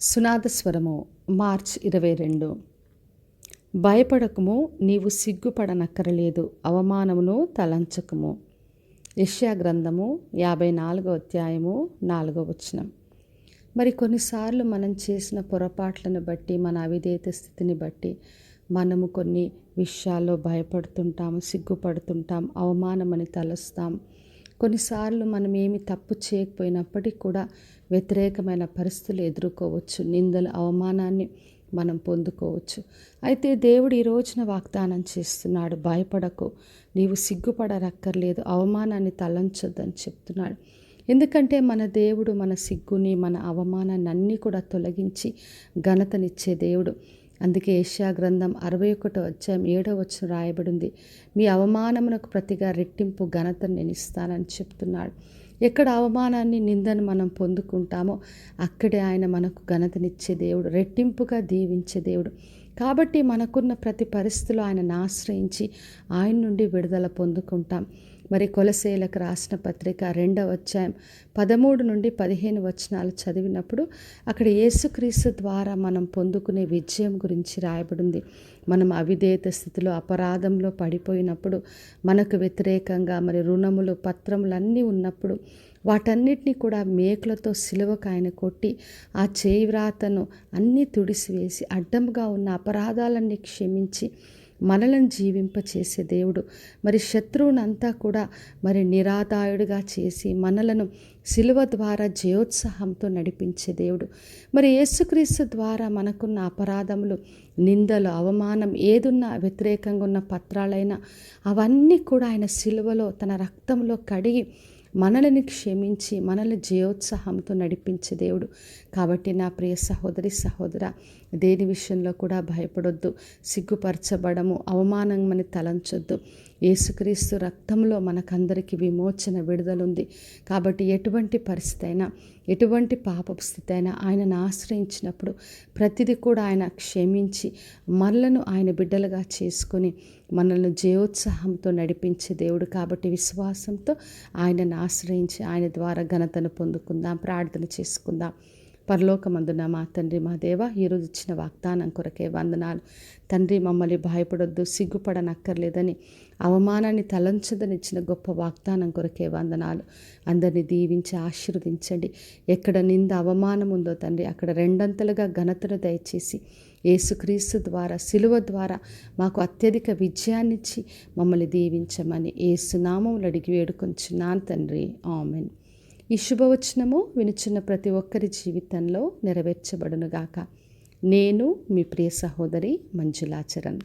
సునాదస్వరము March 22. భయపడకుము, నీవు సిగ్గుపడనక్కరలేదు, అవమానమును తలంచకుము. యెషయా గ్రంథము 54వ అధ్యాయము 4వ వచనం. మరి కొన్నిసార్లు మనం చేసిన పొరపాట్లను బట్టి, మన అవిధేయత స్థితిని బట్టి మనము కొన్ని విషయాల్లో భయపడుతుంటాము, సిగ్గుపడుతుంటాం, అవమానమని తలుస్తాం. కొన్నిసార్లు మనం ఏమి తప్పు చేయకపోయినప్పటికీ కూడా వ్యతిరేకమైన పరిస్థితులు ఎదుర్కోవచ్చు, నిందలు, అవమానాన్ని మనం పొందుకోవచ్చు. అయితే దేవుడు ఈ రోజున వాగ్దానం చేస్తున్నాడు, భయపడకు, నీవు సిగ్గుపడరక్కర్లేదు, అవమానాన్ని తలంచొద్దని చెప్తున్నాడు. ఎందుకంటే మన దేవుడు మన సిగ్గుని, మన అవమానాన్ని అన్నీ కూడా తొలగించి ఘనతనిచ్చే దేవుడు. అందుకే యెషయా గ్రంథం 61వ అధ్యాయం 7వ వచనం రాయబడింది, మీ అవమానమునకు ప్రతిగా రెట్టింపు ఘనతను నేను ఇస్తానని చెప్తున్నాడు. ఎక్కడ అవమానాన్ని, నిందను మనం పొందుకుంటామో అక్కడే ఆయన మనకు ఘనతనిచ్చే దేవుడు, రెట్టింపుగా దీవించే దేవుడు. కాబట్టి మనకున్న ప్రతి పరిస్థితిలో ఆయనను ఆశ్రయించి ఆయన నుండి విడుదల పొందుకుంటాం. మరి కొలస్సీయులకు రాసిన పత్రిక 2వ అధ్యాయం 13 నుండి 15 వచనాలు చదివినప్పుడు అక్కడ యేసుక్రీస్తు ద్వారా మనం పొందుకునే విజయం గురించి రాయబడింది. మనం అవిధేయత స్థితిలో, అపరాధంలో పడిపోయినప్పుడు, మనకు వ్యతిరేకంగా మరి రుణములు, పత్రములు అన్నీ ఉన్నప్పుడు వాటన్నిటినీ కూడా మేకులతో సిలువకు ఆయన కొట్టి ఆ చేయి వ్రాతను అన్నీ తుడిసివేసి అడ్డంగా ఉన్న అపరాధాలన్నీ క్షమించి మనలను జీవింపచేసే దేవుడు. మరి శత్రువునంతా కూడా మరి నిరాదాయుడిగా చేసి మనలను సిలువ ద్వారా జయోత్సాహంతో నడిపించే దేవుడు. మరి యేసుక్రీస్తు ద్వారా మనకున్న అపరాధములు, నిందలు, అవమానం ఏదున్నా, వ్యతిరేకంగా ఉన్న పత్రాలైనా అవన్నీ కూడా ఆయన సిలువలో తన రక్తంలో కడిగి మనల్ని క్షమించి మనల్ని జయోత్సాహంతో నడిపించే దేవుడు. కాబట్టి నా ప్రియ సహోదరి, సహోదర, దేని విషయంలో కూడా భయపడొద్దు, సిగ్గుపరచబడము, అవమానమని తలంచొద్దు. యేసుక్రీస్తు రక్తంలో మనకందరికీ విమోచన, విడుదలుంది. కాబట్టి ఎటువంటి పరిస్థితి అయినా, ఎటువంటి పాపపు స్థితి అయినా ఆయనను ఆశ్రయించినప్పుడు ప్రతిదీ కూడా ఆయన క్షమించి మనలను ఆయన బిడ్డలుగా చేసుకొని మనల్ని జయోత్సాహంతో నడిపించే దేవుడు. కాబట్టి విశ్వాసంతో ఆయనను ఆశ్రయించి ఆయన ద్వారా ఘనతను పొందుకుందాం. ప్రార్థన చేసుకుందాం. పరలోకమందున మా తండ్రి, మా దేవ, ఈరోజు ఇచ్చిన వాగ్దానం కొరకే వందనాలు తండ్రి. మమ్మల్ని భయపడొద్దు, సిగ్గుపడనక్కర్లేదని, అవమానాన్ని తలంచదని ఇచ్చిన గొప్ప వాగ్దానం కొరకే వందనాలు. అందరినీ దీవించి ఆశీర్వదించండి. ఎక్కడ నింద, అవమానం ఉందో తండ్రి, అక్కడ రెండంతలుగా ఘనతను దయచేసి యేసుక్రీస్తు ద్వారా, సిలువ ద్వారా మాకు అత్యధిక విజయాన్నిచ్చి మమ్మల్ని దీవించమని యేసు నామములో అడిగి వేడుకొంచున్నాను తండ్రి, ఆమెన్. ఈ శుభవచనము వినుచున్న ప్రతి ఒక్కరి జీవితంలో నెరవేర్చబడునుగాక. నేను మీ ప్రియ సహోదరి మంజులా చరణ్.